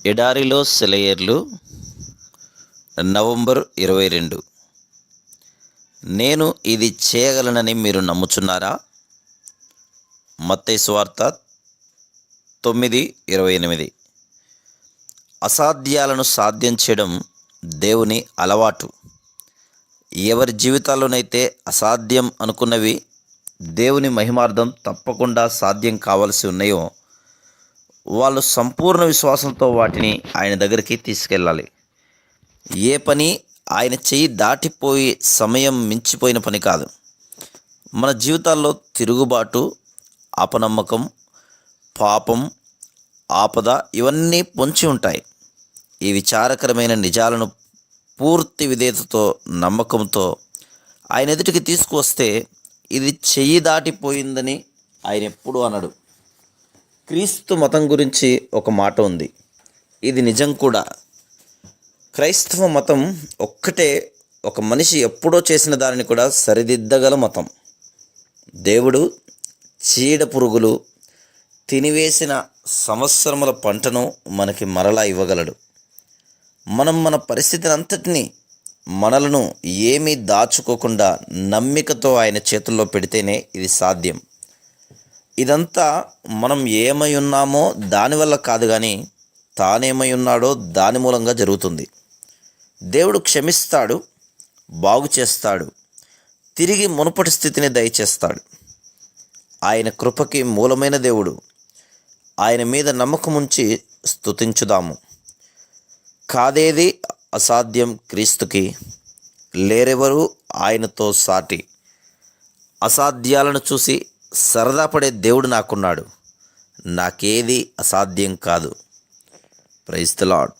ఎడారిలో సెలయేర్లు నవంబర్ 22. నేను ఇది చేయగలనని మీరు నమ్ముచున్నారా? మత్తయి సువార్త 9:28. అసాధ్యాలను సాధ్యం చేయడం దేవుని అలవాటు. ఎవరి జీవితాల్లోనైతే అసాధ్యం అనుకున్నవి దేవుని మహిమార్థం తప్పకుండా సాధ్యం కావాల్సి ఉన్నాయో వాళ్ళు సంపూర్ణ విశ్వాసంతో వాటిని ఆయన దగ్గరికి తీసుకెళ్ళాలి. ఏ పని ఆయన చెయ్యి దాటిపోయి సమయం మించిపోయిన పని కాదు. మన జీవితాల్లో తిరుగుబాటు, అపనమ్మకం, పాపం, ఆపద ఇవన్నీ పొంచి ఉంటాయి. ఈ విచారకరమైన నిజాలను పూర్తి విధేయతతో, నమ్మకంతో ఆయన ఎదుటికి తీసుకువస్తే ఇది చెయ్యి దాటిపోయిందని ఆయన ఎప్పుడూ అనడు. క్రీస్తు మతం గురించి ఒక మాట ఉంది, ఇది నిజం కూడా. క్రైస్తవ మతం ఒక్కటే ఒక మనిషి ఎప్పుడో చేసిన దానిని కూడా సరిదిద్దగల మతం. దేవుడు చీడ పురుగులు తినివేసిన సంవత్సరముల పంటను మనకి మరలా ఇవ్వగలడు. మనం మన పరిస్థితిని అంతటినీ, మనలను ఏమీ దాచుకోకుండా నమ్మికతో ఆయన చేతుల్లో పెడితేనే ఇది సాధ్యం. ఇదంతా మనం ఏమై ఉన్నామో దానివల్ల కాదు, కానీ తానేమై ఉన్నాడో దాని మూలంగా జరుగుతుంది. దేవుడు క్షమిస్తాడు, బాగు చేస్తాడు, తిరిగి మునుపటి స్థితిని దయచేస్తాడు. ఆయన కృపకి మూలమైన దేవుడు. ఆయన మీద నమ్మకముంచి స్తుతించుదాము. కాదేది అసాధ్యం క్రీస్తుకి, లేరెవరు ఆయనతో సాటి. అసాధ్యాలను చూసి సరదా పడే దేవుడు నాకున్నాడు. నాకేది అసాధ్యం కాదు. Praise the lord.